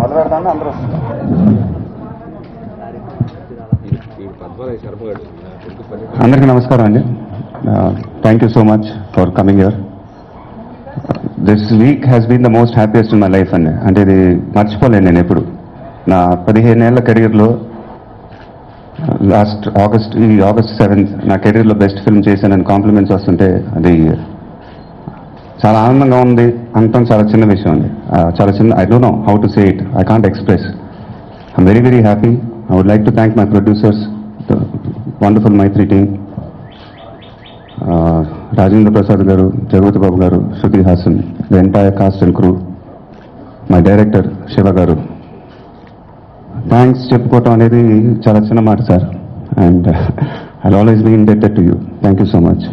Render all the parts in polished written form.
మొదలెడదామని అందరూ అందరికీ నమస్కారం అండి. Thank you so much for coming here. This week has been the most happiest in my life అండి. అంటే ఇది మర్చిపోలేను నేను ఎప్పుడు. నా 15 ఏళ్ల కెరీర్లో లాస్ట్ ఆగస్ట్ 7th నా కెరీర్లో బెస్ట్ ఫిల్మ్ చేశానని కాంప్లిమెంట్స్ వస్తుంటే అది చాలా ఆనందంగా ఉంది. అంతం చాలా చిన్న విషయం అండి. చాలా చిన్న, I don't know how to say it, I can't express. I'm very very happy. I would like to thank my producers, the wonderful Mythri team, Rajendra Prasad garu, Jagapathi Babu garu, Shruti Haasan, the entire cast and crew, my director Siva garu. Thanks చెప్పుకోవటం అనేది చాలా చిన్న మాట sir. And I always be indebted to you. Thank you so much.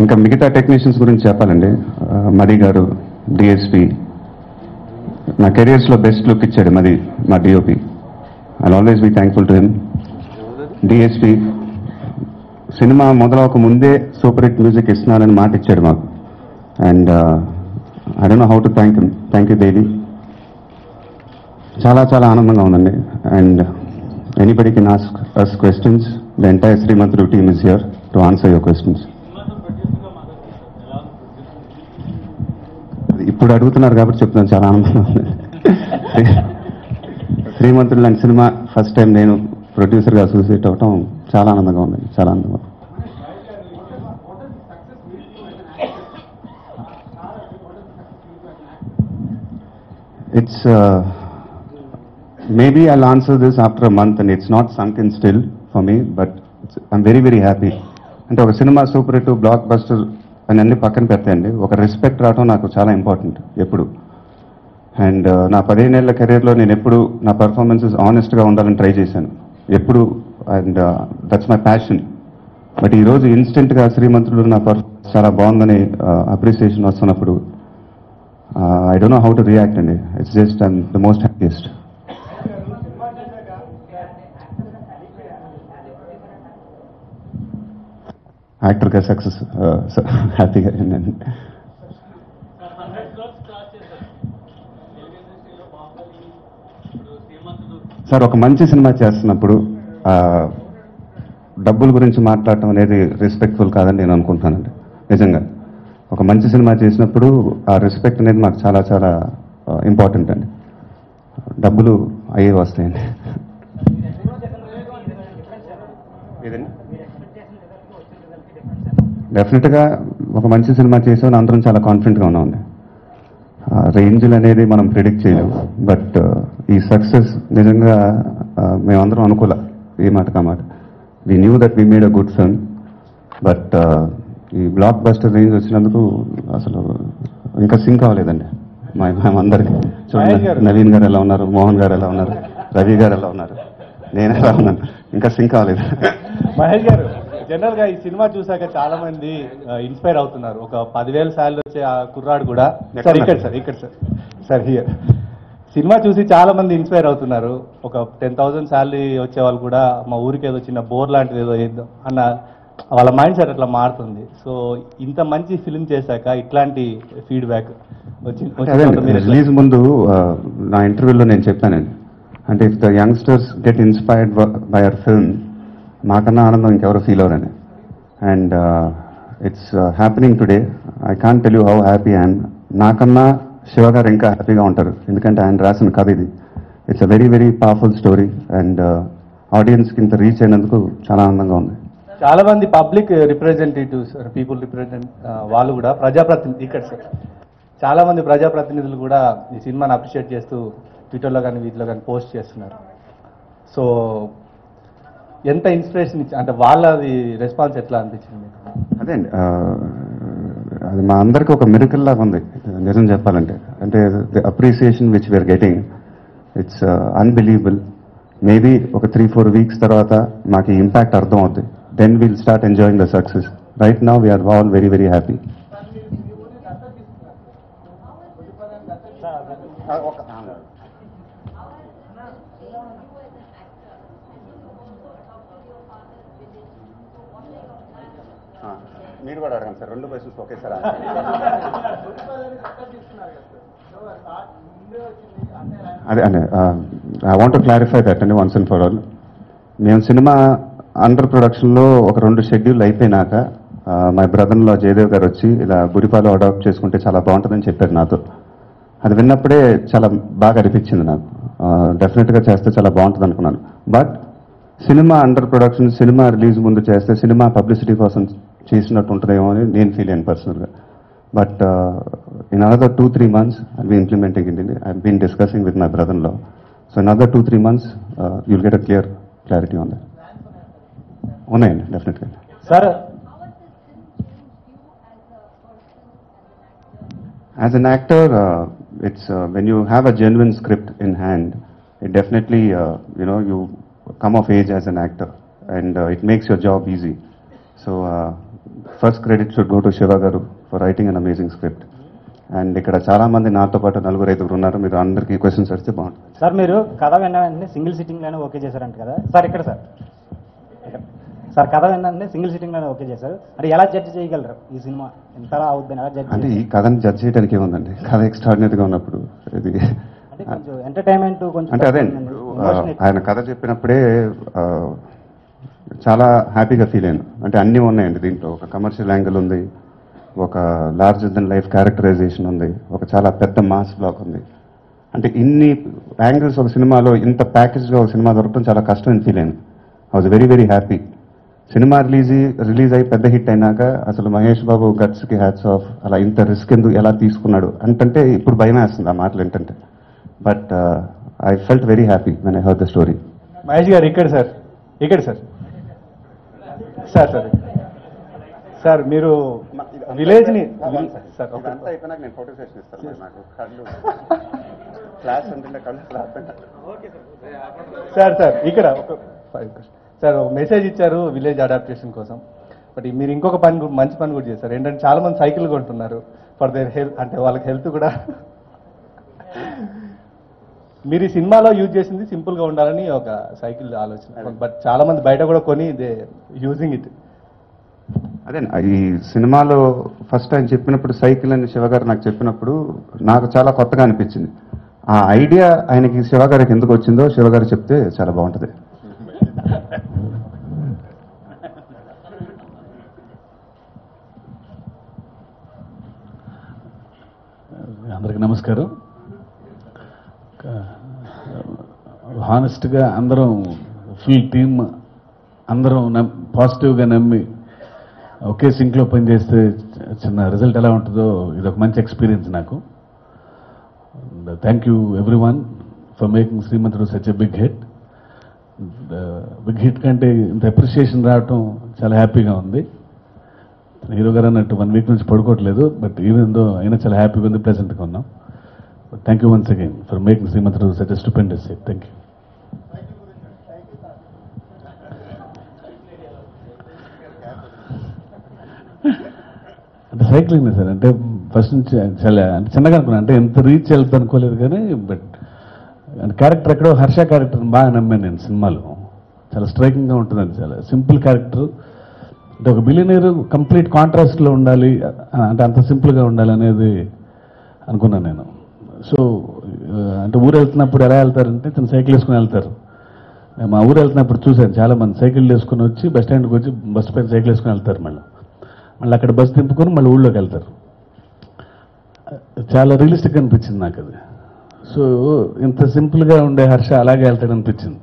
ఇంకా మిగతా technicians గురించి చెప్పాలండి. మది గారు, డిఎస్పి, నా కెరియర్స్లో బెస్ట్ లుక్ ఇచ్చాడు మది, మా DOP. I always be thankful to him. DSP cinema మొదలవక ముందే సూపర్ హిట్ మ్యూజిక్ ఇస్తున్నానని మాట ఇచ్చాడు మాకు. And I don't know how to thank him. Thank you baby. చాలా చాలా ఆనందంగా ఉందండి. And anybody can ask us questions. The entire Srimanthudu team is here to answer your questions. ఇప్పుడు అడుగుతున్నారు కాబట్టి చెప్తున్నాను, చాలా ఆనందంగా ఉంది. శ్రీమంతుడు లాంటి సినిమా ఫస్ట్ టైం నేను ప్రొడ్యూసర్గా అసోసియేట్ అవ్వటం చాలా ఆనందంగా ఉంది. చాలా ఆనందంగా. It's maybe I'll answer this after a month and it's not sunk in still for me, but I'm very very happy. అంటే ఒక cinema super hit, blockbuster అని అన్ని పక్కన పెట్టండి, ఒక రెస్పెక్ట్ రావడం నాకు చాలా ఇంపార్టెంట్ ఎప్పుడు. అండ్ నా 15 ఏళ్ల కెరీర్లో నేను ఎప్పుడు నా పర్ఫార్మెన్సెస్ ఆనెస్ట్గా ఉండాలని ట్రై చేశాను ఎప్పుడు. And that's my passion. But ఈరోజు ఇన్స్టెంట్గా శ్రీమంతుడు నా పర్ఫార్మెన్స్ చాలా బాగుందని అప్రిసియేషన్ వస్తున్నప్పుడు I don't know how to react అండి. It's just I'm the most happiest. యాక్టర్గా సక్సెస్ హ్యాపీగా నేను. సార్, ఒక మంచి సినిమా చేస్తున్నప్పుడు డబ్బుల గురించి మాట్లాడటం అనేది రెస్పెక్ట్ఫుల్ కాదని నేను అనుకుంటానండి. నిజంగా ఒక మంచి సినిమా చేసినప్పుడు ఆ రెస్పెక్ట్ అనేది మాకు చాలా చాలా ఇంపార్టెంట్ అండి. డబ్బులు అయ్యే వస్తాయండి. డెఫినెట్గా ఒక మంచి సినిమా చేసామని అందరం చాలా కాన్ఫిడెంట్గా ఉన్నామండి. రేంజ్లు అనేది మనం ప్రిడిక్ట్ చేయలేము. బట్ ఈ సక్సెస్ నిజంగా మేమందరం అనుకోలే, ఏ మాట మాట. We knew that we made a good film. But ఈ బ్లాక్ బస్టర్ రేంజ్ వచ్చినందుకు అసలు ఇంకా సింక్ అవ్వలేదండి మేమందరికీ. చూడండి, నవీన్ గారు ఎలా ఉన్నారు, మోహన్ గారు ఎలా ఉన్నారు, రవి గారు ఎలా ఉన్నారు, నేను ఎలా ఉన్నాను, ఇంకా సింక్ అవ్వలేదు. మహేష్ గారు, జనరల్ గా ఈ సినిమా చూసాక చాలా మంది ఇన్స్పైర్ అవుతున్నారు. ఒక 10,000 సార్లు వచ్చే ఆ కుర్రాడు కూడా సార్ హియర్ సినిమా చూసి చాలా మంది ఇన్స్పైర్ అవుతున్నారు. ఒక 10,000 శాలరీ వచ్చే వాళ్ళు కూడా మా ఊరికి ఏదో చిన్న బోర్ లాంటిది ఏదో వేద్దాం అన్న వాళ్ళ మైండ్ సెట్ అట్లా మారుతుంది. సో ఇంత మంచి ఫిల్మ్ చేశాక ఇట్లాంటి ఫీడ్బ్యాక్ రిలీజ్ ముందు నా ఇంటర్వ్యూలో నేను చెప్పానండి, అంటే if the youngsters get inspired by our film, మాకన్నా ఆనందం ఇంకెవరు ఫీల్ అవ్వరని. And it's happening today. I can't tell you how happy I'm. నాకన్నా శివ గారు ఇంకా హ్యాపీగా ఉంటారు, ఎందుకంటే ఆయన రాసిన కథ ఇది. It's a very very powerful story. And ఆడియన్స్కి ఇంత రీచ్ అయినందుకు చాలా ఆనందంగా ఉంది. చాలా మంది పబ్లిక్ రిప్రజెంటేటివ్స్, పీపుల్ రిప్రజెంట్ వాళ్ళు కూడా ప్రజాప్రతినిధి ఇక్కడ సార్ చాలా మంది ప్రజాప్రతినిధులు కూడా ఈ సినిమాని అప్రిషియేట్ చేస్తూ ట్విట్టర్లో కానీ వీటిలో కానీ పోస్ట్ చేస్తున్నారు. సో ఎంత ఇన్స్పిరేషన్ ఇచ్చి, అంటే వాళ్ళది రెస్పాన్స్ ఎట్లా అనిపించింది? అదే అండి, అది మా అందరికీ ఒక మిరకల్ లాగా ఉంది నిజం చెప్పాలంటే. అంటే the appreciation which we're getting, it's unbelievable. Maybe ఒక 3-4 వీక్స్ తర్వాత మాకు ఈ ఇంపాక్ట్ అర్థం అవుతుంది. Then we'll start enjoying the success. Right now we're all very very happy. మీరు కూడా అడగండి సార్, 2 క్వశ్చన్స్ ఒకేసారి. అదే I want to clarify that అండి వన్స్ అండ్ ఫర్ ఆల్. మేము సినిమా అండర్ ప్రొడక్షన్లో ఒక 2 షెడ్యూల్ అయిపోయినాక మా బ్రదర్లో జయదేవ్ గారు వచ్చి ఇలా గురిపాలు అడాప్ట్ చేసుకుంటే చాలా బాగుంటుందని చెప్పారు నాతో. అది విన్నప్పుడే చాలా బాగా అనిపించింది నాకు. డెఫినెట్గా చేస్తే చాలా బాగుంటుంది అనుకున్నాను. But cinema under production, cinema release ముందు చేస్తే సినిమా పబ్లిసిటీ కోసం చేసినట్టు ఉంటుందేమో అని నేను ఫీల్ అయ్యాను పర్సనల్గా. But in another 2-3 months I'll be implementing it. I've been discussing with my brother-in-law. So another 2-3 months you'll get a clear clarity on that. ఉన్నాయండి డెఫినెట్గా. Sir As an actor, it's when you have a genuine script in hand, it definitely, you come of age as an actor, and it makes your job easy. So, first credit should go to Shiva Garu for writing an amazing script. And ఇక్కడ చాలా మంది నాతో పాటు 4-5 ఉన్నారు. మీరు అందరికీ questions అడిగితే బాగుంటుంది. సార్ మీరు కథ వినగానే సింగిల్ సిట్టింగ్లోనే ఓకే చేశారంట కదా సార్? ఇక్కడ సార్ కథ వినగానే సింగిల్ సిట్టింగ్లోనే ఓకే చేశారు. అంటే ఎలా జడ్జ్ చేయగలరు ఈ సినిమా ఎంతలా అవుద్దని ఎలా జడ్జ్? అంటే ఈ కథని జడ్జ్ చేయడానికి ఏముందండి, కథ ఎక్స్ట్రాడినరీగా ఉన్నప్పుడు ఇది అంటే కొంచెం ఎంటర్టైన్మెంట్ కొంచెం అంటే అదే ఆయన కథ చెప్పినప్పుడే చాలా హ్యాపీగా ఫీల్ అయ్యాను. అంటే అన్నీ ఉన్నాయండి దీంట్లో. ఒక కమర్షియల్ యాంగిల్ ఉంది, ఒక లార్జర్ దెన్ లైఫ్ క్యారెక్టరైజేషన్ ఉంది, ఒక చాలా పెద్ద మాస్ బ్లాక్ ఉంది. అంటే ఇన్ని యాంగిల్స్ ఒక సినిమాలో ఇంత ప్యాకేజ్గా ఒక సినిమా దొరకడం చాలా కష్టం అని ఫీల్ అయ్యాను. I was very very happy. Cinema release అయ్యి పెద్ద హిట్ అయినాక అసలు మహేష్ బాబు గట్స్కి హ్యాట్స్ ఆఫ్. అలా ఇంత రిస్క్ ఎందుకు ఎలా తీసుకున్నాడు అంటే ఇప్పుడు భయం వేస్తుంది ఆ మాటలు ఏంటంటే. But I felt very happy when I heard the story. Mahesh గారు ఇక్కడ సార్, ఇక్కడ సార్ సార్ సార్ సార్ మీరు విలేజ్ని సార్ సార్ సార్ ఇక్కడ ఒక సార్ ఒక మెసేజ్ ఇచ్చారు విలేజ్ అడాప్టేషన్ కోసం. బట్ మీరు ఇంకొక మంచి పని కూడా చేశారు. ఏంటంటే చాలా మంది సైకిల్ కొంటున్నారు ఫర్ దేర్ హెల్త్, అంటే వాళ్ళకి హెల్త్ కూడా. మీరు ఈ సినిమాలో యూజ్ చేసింది సింపుల్గా ఉండాలని ఒక సైకిల్ ఆలోచన. బట్ చాలా మంది బయట కూడా కొని దే యూజింగ్ ఇట్. అదే ఈ సినిమాలో ఫస్ట్ ఆయన చెప్పినప్పుడు సైకిల్ అని శివగారు నాకు చెప్పినప్పుడు నాకు చాలా కొత్తగా అనిపించింది. ఆ ఐడియా ఆయనకి శివగారికి ఎందుకు వచ్చిందో శివగారు చెప్తే చాలా బాగుంటుంది. అందరికి నమస్కారం. హానెస్ట్గా అందరం ఫుల్ టీమ్ అందరం పాజిటివ్గా నమ్మి ఒకే సింక్లో పనిచేస్తే చిన్న రిజల్ట్ ఎలా ఉంటుందో ఇది ఒక మంచి ఎక్స్పీరియన్స్ నాకు. Thank you everyone for making Srimanthudu such a big hit. Big hit కంటే ఇంత అప్రిషియేషన్ రావటం చాలా హ్యాపీగా ఉంది. హీరో గారు అన్నట్టు 1 week నుంచి పడుకోవట్లేదు. బట్ ఈవెన్ దో అయినా చాలా హ్యాపీగా ఉంది, ప్లెజెంట్గా ఉన్నాం. Thank you once again for making Srimanthudu such a stupendous hit. Thank you. అంటే సైక్లింగ్ సార్, అంటే ఫస్ట్ నుంచి చాలా అంటే చిన్నగా అనుకున్నాను, అంటే ఎంత రీచ్ వెళ్తా అనుకోలేదు కానీ. బట్ అంటే క్యారెక్టర్ ఎక్కడో హర్ష క్యారెక్టర్ని బాగా నమ్మాను నేను సినిమాలో. చాలా స్ట్రైకింగ్గా ఉంటుందండి, చాలా సింపుల్ క్యారెక్టర్. అంటే ఒక బిలియనీర్ కంప్లీట్ కాంట్రాస్ట్లో ఉండాలి, అంటే అంత సింపుల్గా ఉండాలి అనేది అనుకున్నాను నేను. సో అంటే ఊరు వెళ్తున్నప్పుడు ఎలా వెళ్తారంటే తను సైకిల్ వేసుకుని వెళ్తారు. మా ఊరు వెళ్తున్నప్పుడు చూశాను చాలామంది సైకిల్ వేసుకుని వచ్చి బస్ స్టాండ్కి వచ్చి బస్ పైన సైకిల్ వేసుకుని వెళ్తారు. మళ్ళీ అక్కడ బస్సు దింపుకొని మళ్ళీ ఊళ్ళోకి వెళ్తారు. చాలా రియలిస్టిక్ అనిపించింది నాకు అది. సో ఇంత సింపుల్గా ఉండే హర్ష అలాగే వెళ్తాడు అనిపించింది.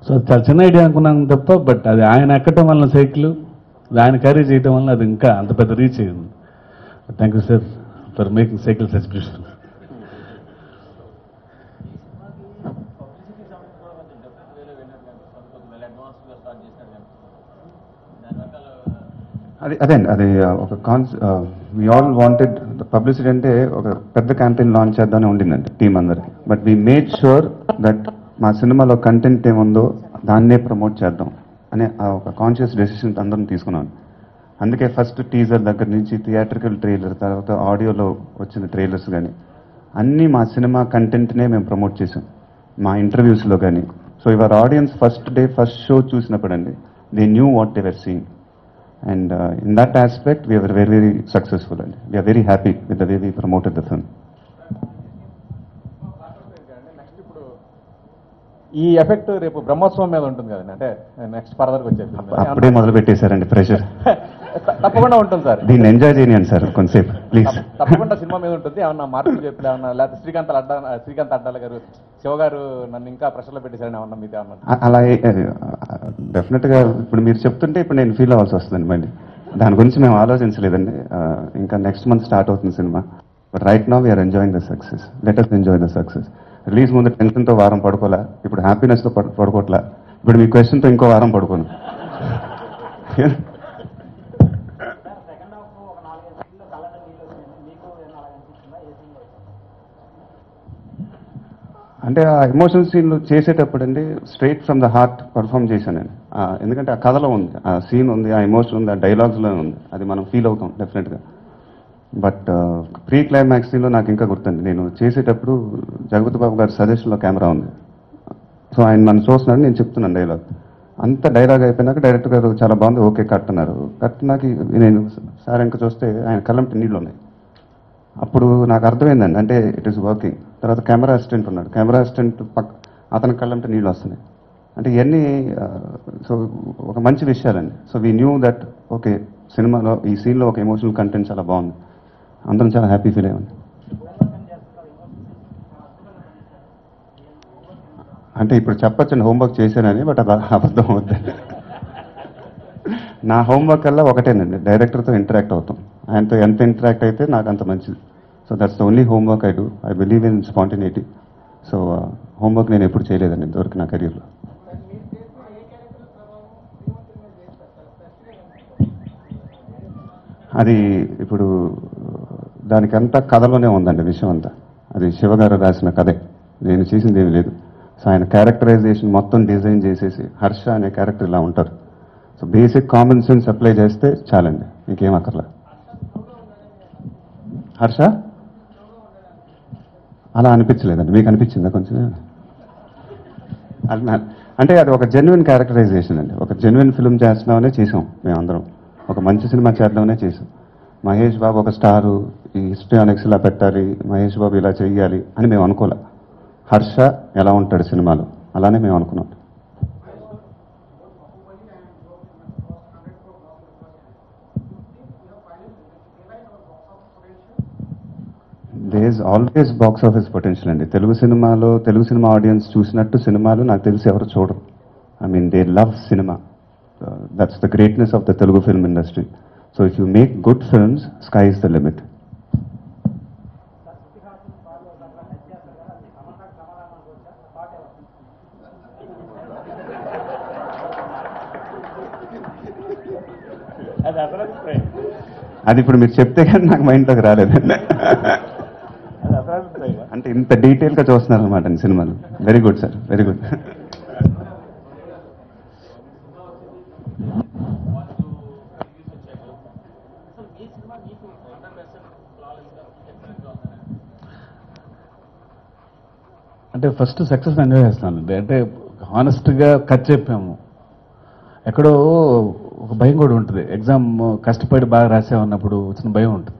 సో చాలా చిన్న ఐడియా అనుకున్నాను తప్ప, బట్ అది ఆయన ఎక్కడం వల్ల సైకిల్ ఆయన క్యారీ చేయడం వల్ల అది ఇంకా అంత పెద్ద రీచ్ అయ్యింది. Thank you sir for making cycle such beautiful. అదే ఒక వీ ఆల్ వాంటెడ్ పబ్లిసిటీ అంటే ఒక పెద్ద క్యాంపెయిన్ లాంచ్ చేద్దామని ఉండిందండి టీం అందరికి. But we made sure that మా సినిమాలో కంటెంట్ ఏముందో దాన్నే ప్రమోట్ చేద్దాం అనే ఒక కాన్షియస్ డెసిషన్ అందరం తీసుకున్నాం. అందుకే ఫస్ట్ టీజర్ దగ్గర నుంచి థియేట్రికల్ ట్రైలర్, తర్వాత ఆడియోలో వచ్చిన ట్రైలర్స్ కానీ అన్నీ మా సినిమా కంటెంట్నే మేము ప్రమోట్ చేసాం మా ఇంటర్వ్యూస్లో కానీ. So your audience first day first show చూసినప్పుడు అండి they knew what they were seeing. And in that aspect, we were very, very successful, and we are very happy with the way we promoted the film. ఈ effect రేపు బ్రహ్మోత్సవం మీద ఉంటుంది కదండి, అంటే next ఫర్దర్కి వచ్చే film మీద. అప్పుడే మొదలు పెట్టేశారండి ప్రెషర్. తప్పకుండా ఉంటుంది సార్, దీన్ని ఎంజాయ్ చేయనియండి సార్ కొంతసేపు ప్లీజ్. తప్పకుండా సినిమా మీద ఉంటుంది. ఏమన్నా మార్పులు చెప్పి ఏమన్నా, లేకపోతే శ్రీకాంత్ అడ్డాల గారు, శివ గారు నన్ను ఇంకా ప్రెషర్లో పెట్టేశారని ఏమన్నా మీతో ఏమన్నా? అలా డెఫినెట్గా ఇప్పుడు మీరు చెప్తుంటే ఇప్పుడు నేను ఫీల్ అవ్వాల్సి వస్తుందండి మళ్ళీ. దాని గురించి మేము ఆలోచించలేదండి. ఇంకా నెక్స్ట్ మంత్ స్టార్ట్ అవుతుంది cinema. But right now we're enjoying the success. Let us enjoy the success. Release ముందు టెన్షన్తో వారం పడుకోలే, ఇప్పుడు హ్యాపీనెస్తో పడుకోవట్లా. ఇప్పుడు మీ క్వశ్చన్తో ఇంకో వారం పడుకోను. అంటే ఆ ఎమోషనల్ సీన్లు చేసేటప్పుడు అండి straight from the heart perform చేశాను నేను. ఎందుకంటే ఆ కథలో ఉంది, ఆ సీన్ ఉంది, ఆ ఎమోషన్ ఉంది, ఆ డైలాగ్స్లో ఉంది. అది మనం ఫీల్ అవుతాం డెఫినెట్గా. బట్ ప్రీ క్లైమాక్స్ సీన్లో నాకు ఇంకా గుర్తుంది, నేను చేసేటప్పుడు జగపతి బాబు గారి సజెషన్లో కెమెరా ఉంది. సో ఆయన నన్ను చూస్తున్నాడు, నేను చెప్తున్నాను డైలాగ్. అంత డైలాగ్ అయిపోయినాక డైరెక్టర్ గారు చాలా బాగుంది, ఓకే కట్ అన్నారు. కట్ నాకు నేను సార్ ఇంకా చూస్తే ఆయన కళ్ళంటి నీళ్ళు ఉన్నాయి. అప్పుడు నాకు అర్థమైందండి, అంటే ఇట్ ఈస్ వర్కింగ్. తర్వాత కెమెరా అసిస్టెంట్ ఉన్నాడు, కెమెరా అసిస్టెంట్ అతని కళ్ళంటే నీళ్ళు వస్తున్నాయి. అంటే ఇవన్నీ సో ఒక మంచి విషయాలండి. So we knew that okay సినిమాలో ఈ సీన్లో ఒక ఎమోషనల్ కంటెంట్ చాలా బాగుంది. అందరం చాలా హ్యాపీ ఫీల్ అయ్యామండి. అంటే ఇప్పుడు చెప్పచ్చండి హోంవర్క్ చేశానని, బట్ అది అబద్ధం అవుతుంది. నా హోంవర్క్ అలా ఒకటేనండి, డైరెక్టర్తో ఇంటరాక్ట్ అవుతాం. ఆయనతో ఎంత ఇంటరాక్ట్ అయితే నాకు అంత మంచిది. So that's the only homework I do. I believe in spontaneity. So homework నేను ఎప్పుడు చేయలేదండి ఇంతవరకు నా కెరీర్లో. అది ఇప్పుడు దానికంతా కథలోనే ఉందండి విషయం అంతా. అది శివగారు రాసిన కథే, నేను చేసింది ఏమీ లేదు. సో ఆయన క్యారెక్టరైజేషన్ మొత్తం డిజైన్ చేసేసి హర్ష అనే క్యారెక్టర్ ఇలా ఉంటారు. So basic common sense apply చేస్తే చాలండి, ఇంకేం అక్కర్లా. హర్ష అలా అనిపించలేదండి, మీకు అనిపించిందా కొంచెం? అంటే అది ఒక జెన్యున్ క్యారెక్టరైజేషన్ అండి. ఒక జెన్యున్ ఫిల్మ్ చేస్తున్నామనే చేసాం మేమందరం, ఒక మంచి సినిమా చేద్దామనే చేసాం. మహేష్ బాబు ఒక స్టారు, ఈ హిస్టానిక్స్ ఇలా పెట్టాలి, మహేష్ బాబు ఇలా చెయ్యాలి అని మేము అనుకోలే. హర్ష ఎలా ఉంటాడు సినిమాలో అలానే మేము అనుకున్నాం. There is always box office potential అండి. తెలుగు సినిమా ఆడియన్స్ చూసినట్టు సినిమాలు నాకు తెలిసి ఎవరు చూడరు. I mean they love cinema. That's the greatness of the Telugu film industry. So if you make good films, sky is the limit. అది ఇప్పుడు మీరు చెప్తే కానీ నాకు మైండ్లోకి రాలేదండి. అంటే ఇంత డీటెయిల్గా చూస్తున్నారు అనమాట సినిమాలు. Very good sir, very good. అంటే ఫస్ట్ సక్సెస్ ఎంజాయ్ చేస్తానండి. అంటే హానెస్ట్గా కట్ చెప్పాము. ఎక్కడో ఒక భయం కూడా ఉంటుంది, ఎగ్జామ్ కష్టపడి బాగా రాసామన్నప్పుడు వచ్చిన భయం ఉంటుంది.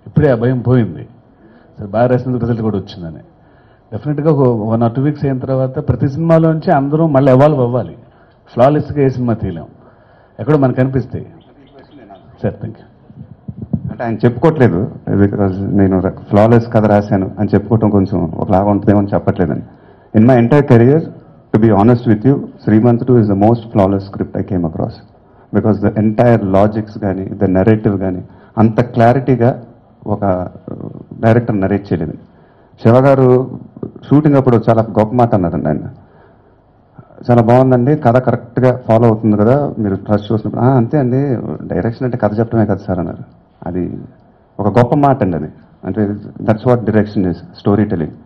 ఇప్పుడే ఆ భయం పోయింది. సరే బాగా రాసినందుకు రిజల్ట్ కూడా వచ్చిందని. డెఫినెట్గా ఒక 1 or 2 weeks అయిన తర్వాత ప్రతి సినిమాలోంచి అందరూ మళ్ళీ ఎవాల్వ్ అవ్వాలి. ఫ్లాలెస్గా ఏ సినిమా తీయలేం, ఎక్కడో మనకు అనిపిస్తాయి. Sir thank you. అంటే ఆయన చెప్పుకోవట్లేదు, బికాజ్ నేను ఫ్లాలెస్ కథ రాశాను అని చెప్పుకోవటం కొంచెం ఒకలాగా ఉంటుందేమో అని చెప్పట్లేదండి. In my entire career, to be honest with you, Srimanth 2 is the most flawless script I came across. Because the entire logics కానీ ద నెరేటివ్ కానీ అంత క్లారిటీగా ఒక డైరెక్టర్ నరేట్ చేయలేదు. శివ గారు షూటింగ్ అప్పుడు చాలా గొప్ప మాట అన్నారండి ఆయన. చాలా బాగుందండి, కథ కరెక్ట్గా ఫాలో అవుతుంది కదా, మీరు ట్రస్ట్ చూసినప్పుడు. అంతే అండి, డైరెక్షన్ అంటే కథ చెప్పడమే కదా సార్ అన్నారు. అది ఒక గొప్ప మాట అండి అది. అంటే that's what direction is, story telling.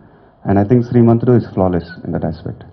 And I think Srimanth 2 is flawless in that aspect.